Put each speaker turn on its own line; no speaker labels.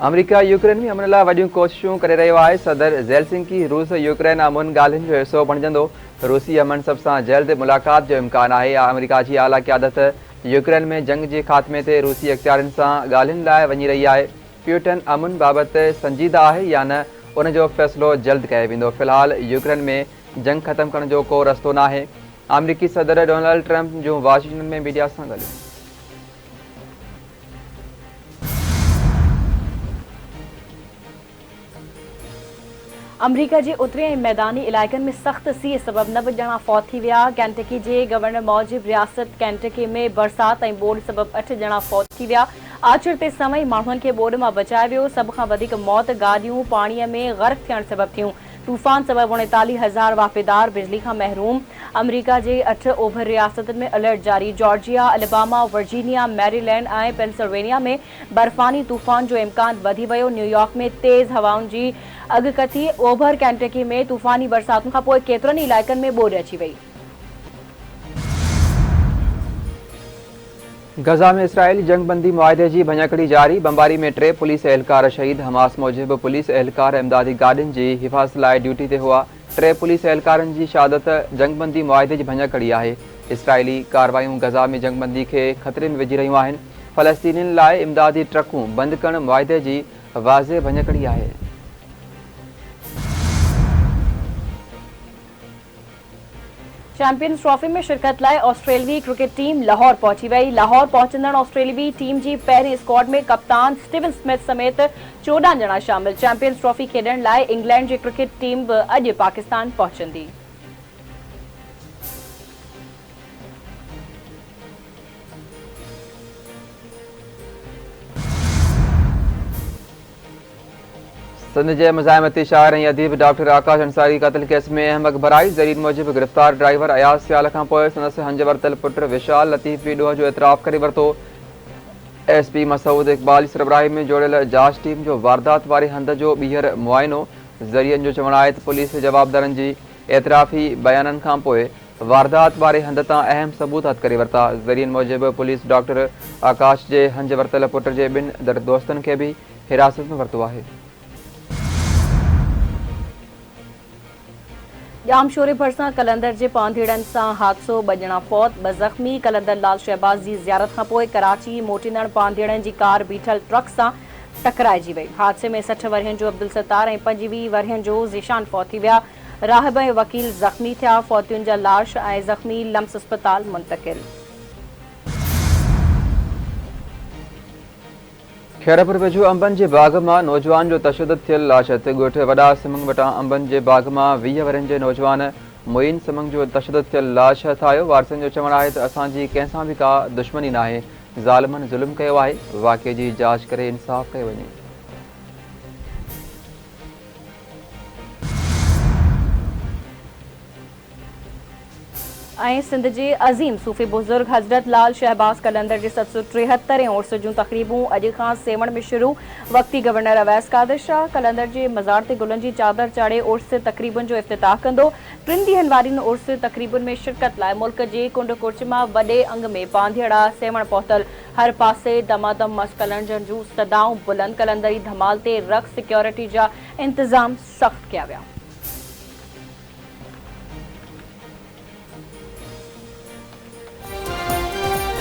America Ukraine में अमन लाइ वॾियूं कोशिशूं करे रहियो आहे। सदर ज़ेलेंस्की रूस यूक्रेन अमन ॻाल्हियुनि जो हिसो बणिजंदो। रूसी अमन सब सां जल्द मुलाक़ात जो इम्कान आहे। अमेरिका जी आला क़यादत यूक्रेन में जंग जे ख़ात्मे ते रूसी अख़्तियारनि सां ॻाल्हियुनि लाइ वञी रही आहे। प्यूटन अमन बाबति संजीदा आहे या न, उनजो फ़ैसिलो जल्द कयो वेंदो। फ़िलहाल यूक्रेन में जंग ख़त्म करण जो को रस्तो नाहे। अमेरिकी सदर डोनाल्ड ट्रंप जूं वाशिंगटन में मीडिया सां ॻाल्हियूं।
अमरीका के उत्तरी ऐं मैदानी इलाइक़नि में सख्त सीउ सबब 9 ॼणा फौत थी विया। कैंटकी के गवर्नर मौजिब रियासत कैंटकी में बरसात ऐं ॿोॾि सबब 8 ॼणा फौत थी विया। आचर ते समय माण्हुनि खे ॿोॾि मां बचायो वियो। सभ खां वधीक मौत गाॾियूं पाणीअ में गर्क थियण सबब थियूं। तूफ़ान सबब 39,000 वाफ़ेदार बिजली खां महरूम। अमरीका के 8 ओभर रियासतुनि में अलर्ट जारी। जॉर्जिया, अलाबामा, वर्जीनिया, मैरीलैंड ऐं पेंसिल्वेनिया में बर्फ़ानी तूफ़ान जो इम्कान वधी वियो। न्यूयॉर्क में तेज़ हवाउनि जी अॻकथी। ओभर कैंटकी में तूफ़ानी बरसातुनि खां पोइ केतिरनि इलाइक़नि में ॿोॾि अची वई।
गज़ा में इसराइली जंगबंदी मुआहिदे जी भञकड़ी जारी। बमबारी में 3 पुलिस एहलकार शहीद। हमास मूजिब पुलिस एहलकार इमदादी गाॾियुनि जी हिफ़ाज़त लाइ ड्यूटी ते हुआ। 3 पुलिस एहलकारनि जी शहादत जंगबंदी मुआहिदे जी भञकड़ी आहे। इसराइली कार्रवायूं गज़ा में जंगबंदी खे ख़तरे में विझी रहियूं आहिनि। फ़लस्तीनियुनि लाइ इमदादी ट्रकूं बंदि करणु मुआहिदे जी वाज़े भञकड़ी आहे।
चैंपियंस ट्रॉफी में शिरकत लाइ ऑस्ट्रेलियाई क्रिकेट टीम लाहौर पहुची वई। लाहौर पहुचंदड़ ऑस्ट्रेलियाई टीम जी पहिरें स्क्वाड में कप्तान स्टीवन स्मिथ समेत 14 ॼणा शामिल। चैंपियंस ट्रॉफी खेॾण लाइ इंग्लैंड जी क्रिकेट टीम बि अॼु पाकिस्तान पहुचंदी।
सिंध के मज़ाहमती शाइर ऐं अदीब डॉक्टर आकाश अंसारी क़त्ल केस में अहम अख़बराई। ज़रीन मूजिब गिरफ़्तार ड्राइवर अयाज़ सियाल खां पोइ संदसि हंज वरितल पुट विशाल लतीफ़ी ॾोह जो एतराफ़ करे वरितो। SP मसूद इक़बाल सरबराही में जोड़ियल जांच टीम जो वारदात वारे हंध जो ॿीहर मुआइनो। ज़रियनि जो चवणु आहे त पुलिस जवाबदारनि जी एतराफ़ी बयाननि खां पोइ वारदात वारे हंध तां अहम सबूत हथ करे वरिता। ज़रियनि मूजिब पुलिस डॉक्टर आकाश जे हंज वरितल पुट जे 2 दोस्तनि खे भी हिरासत में वरितो आहे।
जाम शोरे भरिसां कलंदर जे पांधेड़नि सां हादसो। 2 ॼणा फौत, 2 ज़ख़्मी। कलंदर लाल शहबाज़ जी ज़ियारत खां पोइ कराची मोटींदड़ पांधेड़नि जी कार बीठल ट्रक सां टकराइजी वई। हादसे में 60 वरियनि जो अब्दुल सत्तार ऐं 25 वरियनि जो ज़ीशान फौत थी विया। राहिब ऐं वकील ज़ख़्मी थिया। फौतियुनि जा लाश ऐं ज़ख़्मी लम्स अस्पताल मुंतक़िल।
खैरपुर वेझो अंबनि जे बाग़ मां नौजवान जो तशद्दुद थियल लाश। ॻोठ वॾा सिमंग वटां अंबनि जे बाग़ मां 20 वरनि जे नौजवान मोइन सिमंग जो तशद्दुद थियल लाश हथ आयो। वारसनि जो चवणु आहे त असांजी कंहिंसां बि का दुश्मनी नाहे। ज़ालिमनि ज़ुल्म कयो आहे। वाक़िए जी जांच करे इंसाफ़ कयो वञे।
सिंध के अज़ीम सूफ़ी बुज़ुर्ग हज़रत लाल शहबाज़ कलंदर के 773 उर्स जूं तक़रीबूं अॼु खां सेवण में शुरू। वक्ती गवर्नर अवैस कादिर शाह कलंदर के मज़ार ते गुलनि जी चादर चाढ़े उर्स तक़रीबुनि जो इफ़्तिताह कंदो। 3 ॾींहनि वारी उर्स तक़रीबुनि में शिरकत लाइ मुल्क जे कुंड कुर्च मां वॾे अंग में पांधेड़ा सेवण पहुतल। हर पासे दमादम मस्त कलंदर जूं सदाऊं बुलंद। कलंदरी धमाल ते रक़्स सिक्योरिटी जा इंतज़ाम सख़्त कया विया।